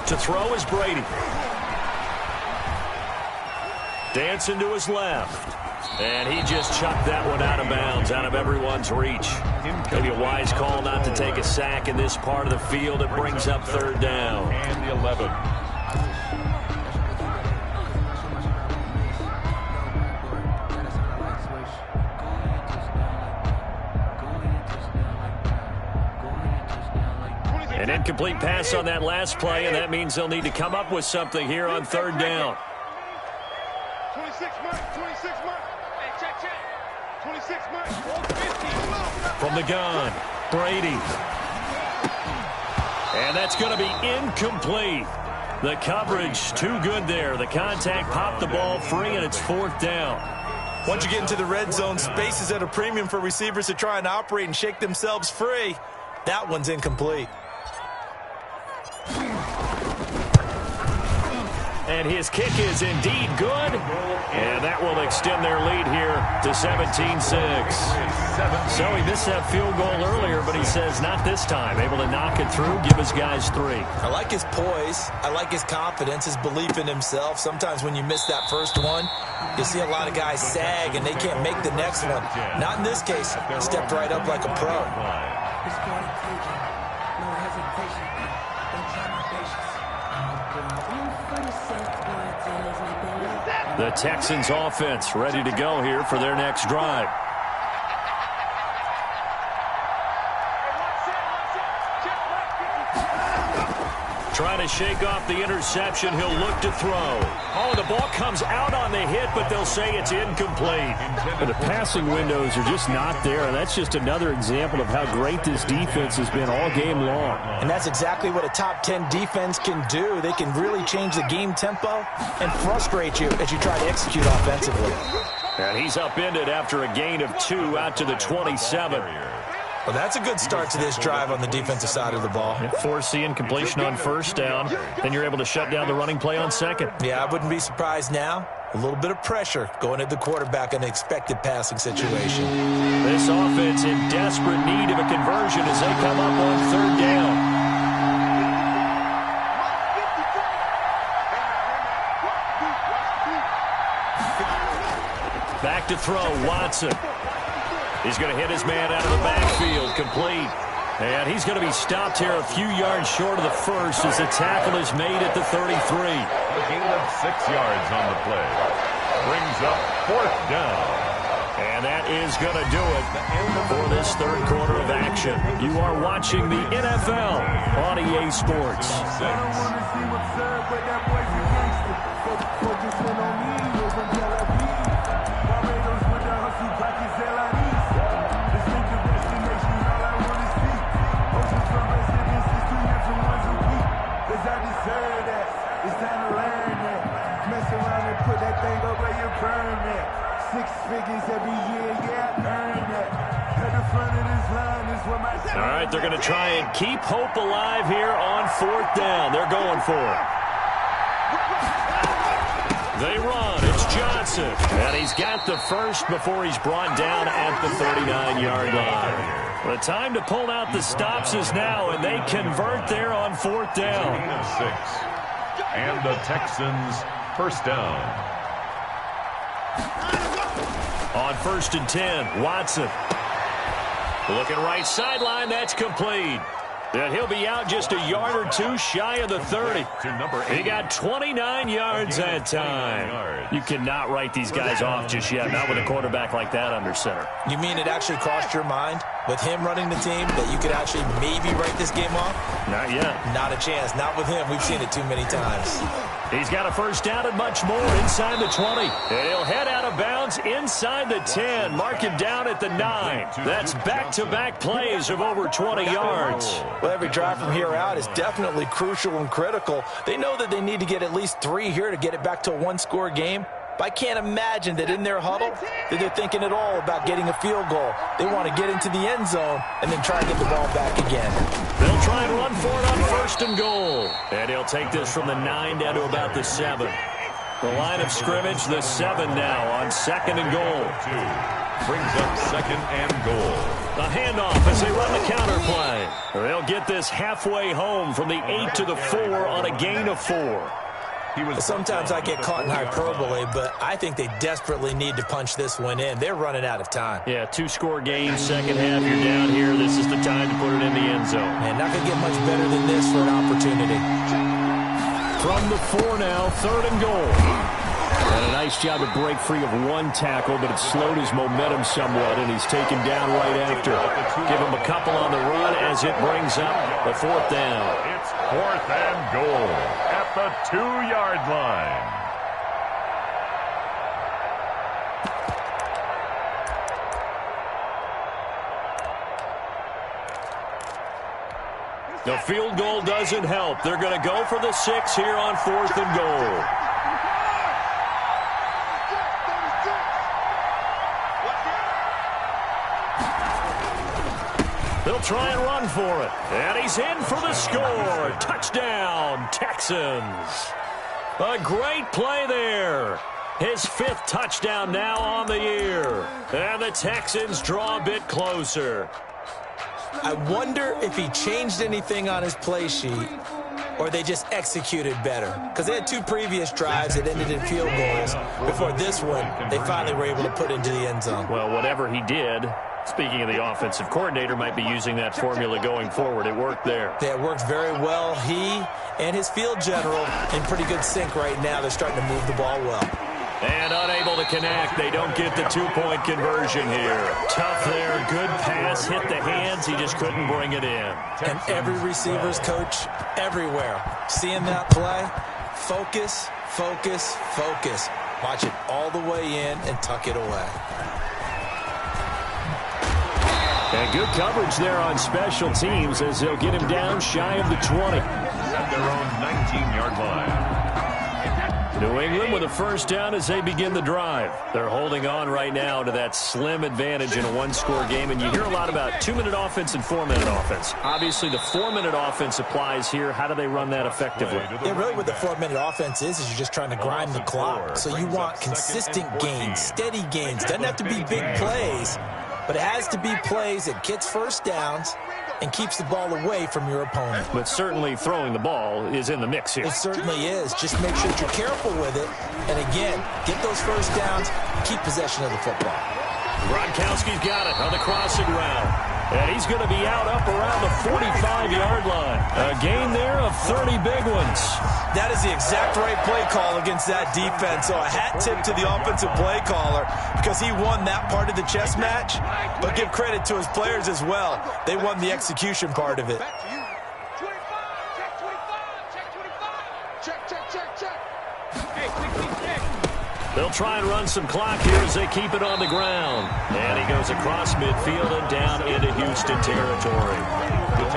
To throw is Brady. Dancing to his left. And he just chucked that one out of bounds, out of everyone's reach. Maybe a wise call not to take a sack in this part of the field. It brings up 3rd down. And the 11. An incomplete pass on that last play, and that means they'll need to come up with something here on 3rd down. 26 mark, 26 mark. Hey, check. 26 minutes. From the gun, Brady. And that's going to be incomplete. The coverage too good there. The contact popped the ball free, and it's 4th down. Once you get into the red zone, space is at a premium for receivers to try and operate and shake themselves free. That one's incomplete. And his kick is indeed good. And that will extend their lead here to 17-6. So he missed that field goal earlier, but he says not this time. Able to knock it through, give his guys 3. I like his poise. I like his confidence, his belief in himself. Sometimes when you miss that first one, you see a lot of guys sag and they can't make the next one. Not in this case. He stepped right up like a pro. The Texans offense ready to go here for their next drive. Trying to shake off the interception. He'll look to throw. Oh, the ball comes out on the hit, but they'll say it's incomplete. The passing windows are just not there, and that's just another example of how great this defense has been all game long. And that's exactly what a top 10 defense can do. They can really change the game tempo and frustrate you as you try to execute offensively. And he's upended after a gain of 2 out to the 27. Well, that's a good start to this drive on the defensive side of the ball. Force the incompletion on 1st down. Then you're able to shut down the running play on 2nd. Yeah, I wouldn't be surprised now. A little bit of pressure going at the quarterback in an expected passing situation. This offense in desperate need of a conversion as they come up on 3rd down. Back to throw, Watson. He's going to hit his man out of the backfield, complete. And he's going to be stopped here a few yards short of the first as the tackle is made at the 33. A gain of 6 yards on the play. Brings up 4th down. And that is going to do it for this 3rd quarter of action. You are watching the NFL on EA Sports. All right, they're going to try and keep hope alive here on 4th down. They're going for it. They run. It's Johnson. And he's got the first before he's brought down at the 39-yard line. The time to pull out the stops is now, and they convert there on 4th down. Gain of 6. And the Texans 1st down. On 1st and 10, Watson. Looking right sideline, that's complete. And he'll be out just a yard or 2 shy of the 30. He got 29 yards that time. You cannot write these guys off just yet, not with a quarterback like that under center. You mean it actually crossed your mind with him running the team that you could actually maybe write this game off? Not yet. Not a chance. Not with him. We've seen it too many times. He's got a 1st down and much more inside the 20. And he'll head out of bounds inside the 10. Mark him down at the 9. That's back-to-back plays of over 20 yards. Well, every drive from here out is definitely crucial and critical. They know that they need to get at least 3 here to get it back to a 1-score game. But I can't imagine that in their huddle that they're thinking at all about getting a field goal. They want to get into the end zone and then try and get the ball back again. They'll try and run for it on 1st and goal. And he'll take this from the 9 down to about the 7. The line of scrimmage, the 7 now on 2nd and goal. Brings up 2nd and goal. A handoff as they run the counter play. They'll get this halfway home from the 8 to the 4 on a gain of 4. Sometimes I get caught in hyperbole, but I think they desperately need to punch this one in. They're running out of time. Yeah, 2-score game, 2nd half. You're down here. This is the time to put it in the end zone. Man, not going to get much better than this for an opportunity. From the 4 now, 3rd and goal. And a nice job to break free of 1 tackle, but it slowed his momentum somewhat, and he's taken down right after. Give him a couple on the run as it brings up the 4th down. It's 4th and goal at the 2-yard line. The field goal doesn't help. They're going to go for the 6 here on 4th and goal. They'll try and run for it. And he's in for the score. Touchdown, Texans. A great play there. His 5th touchdown now on the year. And the Texans draw a bit closer. I wonder if he changed anything on his play sheet or they just executed better. Because they had 2 previous drives that ended in field goals. Before this one, they finally were able to put into the end zone. Well, whatever he did, speaking of the offensive coordinator, might be using that formula going forward. It worked there. Yeah, it worked very well. He and his field general in pretty good sync right now. They're starting to move the ball well. And unable to connect. They don't get the 2-point conversion here. Tough there. Good pass. Hit the hands. He just couldn't bring it in. And every receiver's coach everywhere. Seeing that play, focus, focus, focus. Watch it all the way in and tuck it away. And good coverage there on special teams as they'll get him down shy of the 20. At their own 19-yard line. New England with a first down as they begin the drive. They're holding on right now to that slim advantage in a 1-score game. And you hear a lot about 2-minute offense and 4-minute offense. Obviously, the 4-minute offense applies here. How do they run that effectively? Yeah, really what the 4-minute offense is you're just trying to grind the clock. So you want consistent gains, steady gains. Doesn't have to be big plays, but it has to be plays that gets first downs and keeps the ball away from your opponent. But certainly throwing the ball is in the mix here. It certainly is. Just make sure that you're careful with it. And again, get those first downs, keep possession of the football. Gronkowski's got it on the crossing route. And he's going to be out up around the 45-yard line. A gain there of 30 big ones. That is the exact right play call against that defense. So a hat tip to the offensive play caller because he won that part of the chess match. But give credit to his players as well. They won the execution part of it. Back to you. 25, check 25, check 25. Check. Hey, check. They'll try and run some clock here as they keep it on the ground. And he goes across midfield and down into Houston territory.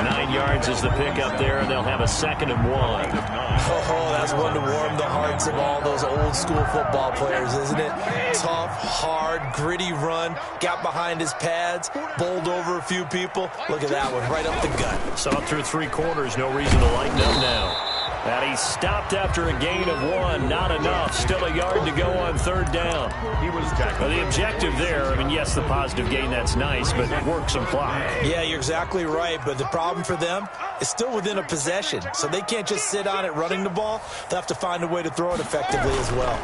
9 yards is the pickup there, and they'll have a 2nd and 1. Oh, that's one to warm the hearts of all those old school football players, isn't it? Tough, hard, gritty run. Got behind his pads, bowled over a few people. Look at that one, right up the gut. Saw it through 3 quarters. No reason to lighten up now. And he stopped after a gain of 1. Not enough. Still a yard to go on 3rd down. He was tackled. Well, the objective there, I mean, yes, the positive gain, that's nice, but work some clock. Yeah, you're exactly right, but the problem for them is still within a possession, so they can't just sit on it running the ball. They'll have to find a way to throw it effectively as well.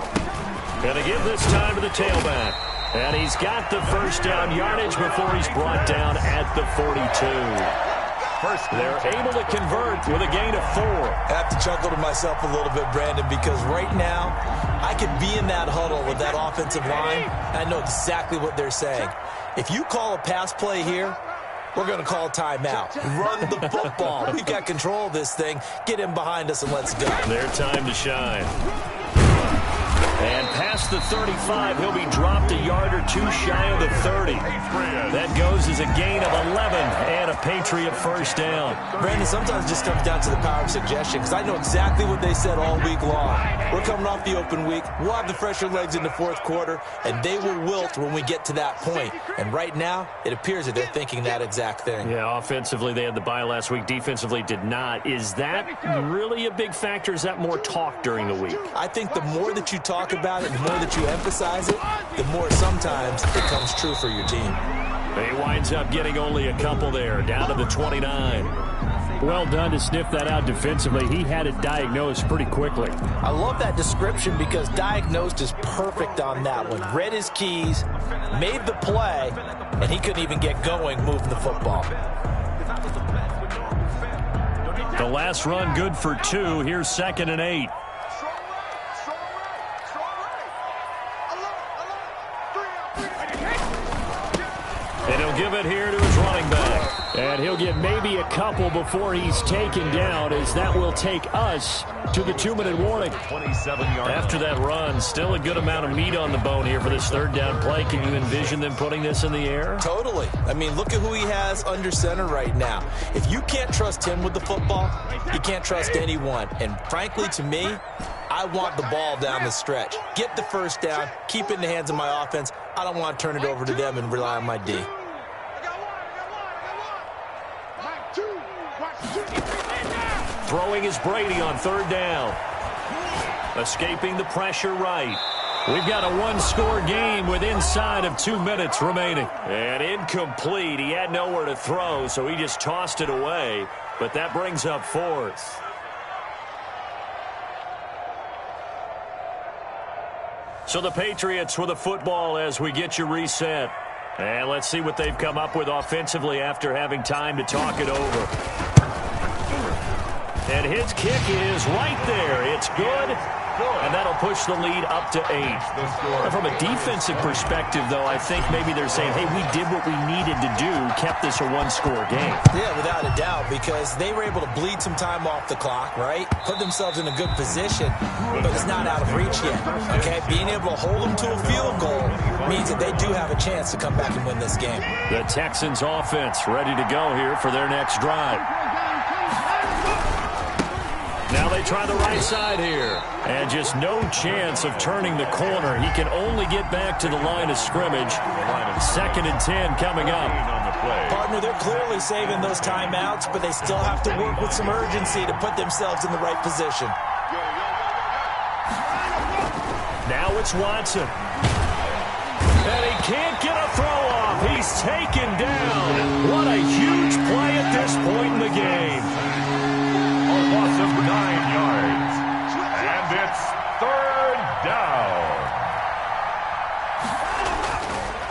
Going to give this time to the tailback. And he's got the first down yardage before he's brought down at the 42. They're able to convert with a gain of 4. I have to chuckle to myself a little bit, Brandon, because right now I could be in that huddle with that offensive line, and I know exactly what they're saying. If you call a pass play here, we're going to call a timeout. Run the football. We've got control of this thing. Get him behind us and let's go. Their time to shine. And past the 35, he'll be dropped a yard or 2 shy of the 30. That goes as a gain of 11 and a Patriot first down. Brandon, sometimes it just comes down to the power of suggestion because I know exactly what they said all week long. We're coming off the open week. We'll have the fresher legs in the 4th quarter, and they will wilt when we get to that point. And right now, it appears that they're thinking that exact thing. Yeah, offensively, they had the bye last week. Defensively, did not. Is that really a big factor? Is that more talk during the week? I think the more that you talk about it, the more that you emphasize it, the more sometimes it comes true for your team. He winds up getting only a couple there, down to the 29. Well done to sniff that out defensively. He had it diagnosed pretty quickly. I love that description because diagnosed is perfect on that one. Read his keys, made the play, and he couldn't even get going moving the football. The last run good for 2. Here's 2nd and 8. And he'll give it here to his running back. And he'll get maybe a couple before he's taken down, as that will take us to the 2-minute warning. 27-yard. After that run, still a good amount of meat on the bone here for this third down play. Can you envision them putting this in the air? Totally. I mean, look at who he has under center right now. If you can't trust him with the football, you can't trust anyone. And frankly, to me, I want the ball down the stretch. Get the first down, keep it in the hands of my offense. I don't want to turn it over to them and rely on my D. Throwing is Brady on third down. Escaping the pressure right. We've got a one-score game with inside of 2 minutes remaining. And incomplete. He had nowhere to throw, so he just tossed it away. But that brings up fourth. So the Patriots with the football as we get you reset. And let's see what they've come up with offensively after having time to talk it over. And his kick is right there. It's good. And that'll push the lead up to 8. And from a defensive perspective, though, I think maybe they're saying, hey, we did what we needed to do, kept this a one-score game. Yeah, without a doubt, because they were able to bleed some time off the clock, right? Put themselves in a good position, but it's not out of reach yet, okay? Being able to hold them to a field goal means that they do have a chance to come back and win this game. The Texans offense ready to go here for their next drive. Now they try the right side here. And just no chance of turning the corner. He can only get back to the line of scrimmage. 2nd and 10 coming up. Partner, they're clearly saving those timeouts, but they still have to work with some urgency to put themselves in the right position. Now it's Watson. And he can't get a throw off. He's taken down. What a huge play at this point in the game. Loss of 9 yards. And it's third down.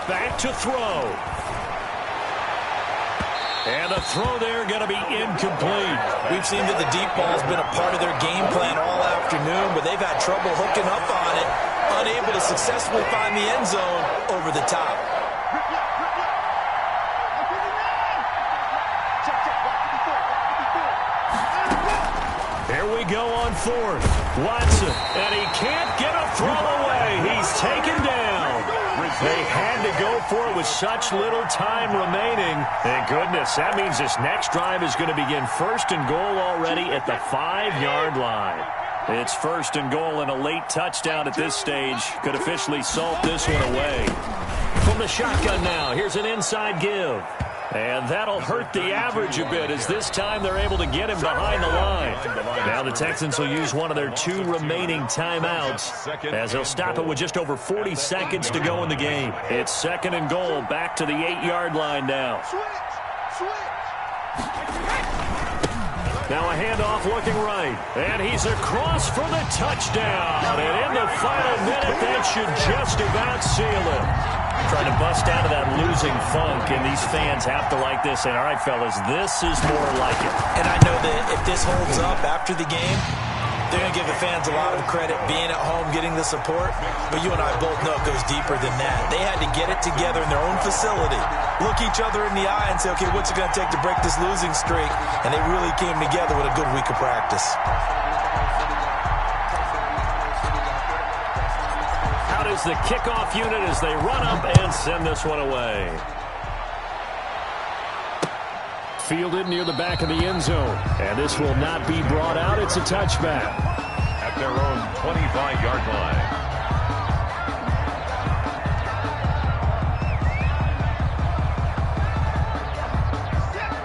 Back to throw. And the throw there going to be incomplete. We've seen that the deep ball has been a part of their game plan all afternoon, but they've had trouble hooking up on it, unable to successfully find the end zone over the top. Here we go on fourth. Watson, and he can't get a throw away. He's taken down. They had to go for it with such little time remaining. Thank goodness. That means this next drive is going to begin 1st and goal already at the 5-yard line. It's 1st and goal, and a late touchdown at this stage could officially salt this one away. From the shotgun now, here's an inside give. And that'll hurt the average a bit, as this time they're able to get him behind the line. Now the Texans will use one of their 2 remaining timeouts, as they'll stop it with just over 40 seconds to go in the game. It's 2nd and goal, back to the 8-yard line now. Now a handoff looking right, and he's across for the touchdown. And in the final minute, that should just about seal it. Trying to bust out of that losing funk, and these fans have to like this. And all right, fellas, this is more like it. And I know that if this holds up after the game, they're going to give the fans a lot of credit being at home, getting the support. But you and I both know it goes deeper than that. They had to get it together in their own facility, look each other in the eye and say, okay, what's it going to take to break this losing streak? And they really came together with a good week of practice. Out is the kickoff unit as they run up and send this one away. Fielded near the back of the end zone. And this will not be brought out. It's a touchback. At their own 25-yard line.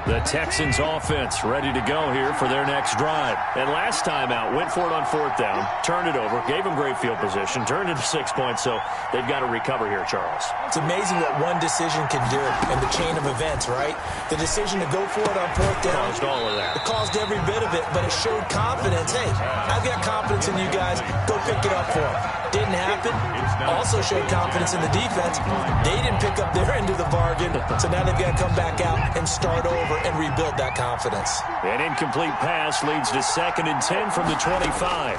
The Texans offense ready to go here for their next drive. And last time out, went for it on 4th down, turned it over, gave them great field position, turned it to 6 points, so they've got to recover here, Charles. It's amazing what one decision can do in the chain of events, right? The decision to go for it on 4th down. Caused all of that. It caused every bit of it, but it showed confidence. Hey, I've got confidence in you guys. Go pick it up for them. Didn't happen. Also showed confidence in the defense. They didn't pick up their end of the bargain, so now they've got to come back out and start over and rebuild that confidence. An incomplete pass leads to 2nd and 10 from the 25.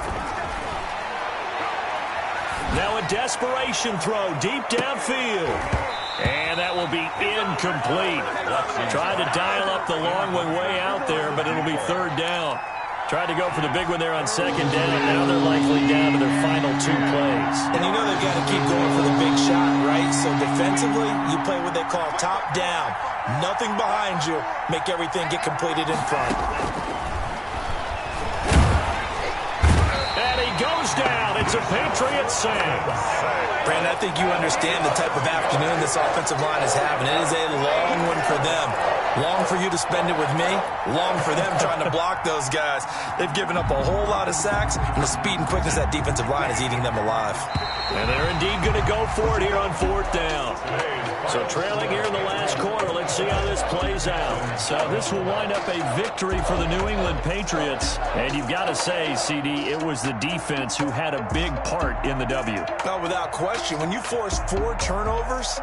Now a a desperation throw deep downfield. And that will be incomplete. Tried to dial up the long one way out there, but it'll be third down. Tried to go for the big one there on second down. Now they're likely down to their final 2 plays. And you know they've got to keep going for the big shot, right? So defensively, you play what they call top down. Nothing behind you. Make everything get completed in front. And he goes down. It's a Patriots save. Brandon, I think you understand the type of afternoon this offensive line is having. It is a long one for them. Long for you to spend it with me. Long for them trying to block those guys. They've given up a whole lot of sacks, and the speed and quickness that defensive line is eating them alive. And they're indeed going to go for it here on 4th down. So trailing here in the last quarter. Let's see how this plays out. So this will wind up a victory for the New England Patriots. And you've got to say, CD, it was the defense who had a big part in the W. No, without question. When you force 4 turnovers,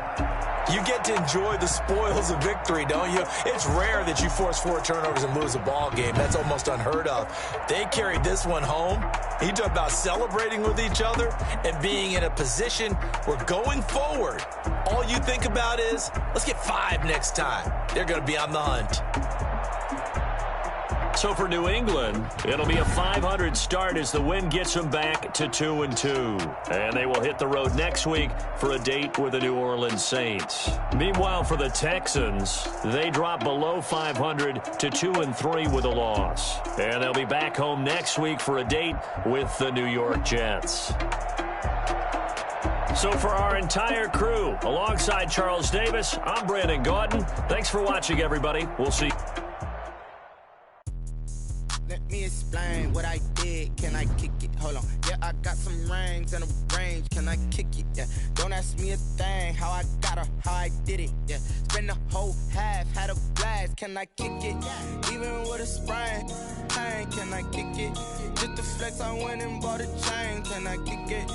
you get to enjoy the spoils of victory, don't you? It's rare that you force 4 turnovers and lose a ball game. That's almost unheard of. They carried this one home. You talk about celebrating with each other and being in a position where going forward, all you think about is, let's get 5 next time. They're going to be on the hunt. So for New England, it'll be a 500 start as the win gets them back to 2-2. And they will hit the road next week for a date with the New Orleans Saints. Meanwhile, for the Texans, they drop below 500 to 2-3 with a loss. And they'll be back home next week for a date with the New York Jets. So for our entire crew, alongside Charles Davis, I'm Brandon Gaudin. Thanks for watching, everybody. We'll see you. Let me explain what I did. Can I kick it? Hold on. Yeah, I got some rings and a range. Can I kick it? Yeah. Don't ask me a thing. How I got her, how I did it. Yeah. Spend the whole half, had a blast. Can I kick it? Even with a sprain. Can I kick it? Just to flex, I went and bought a chain. Can I kick it?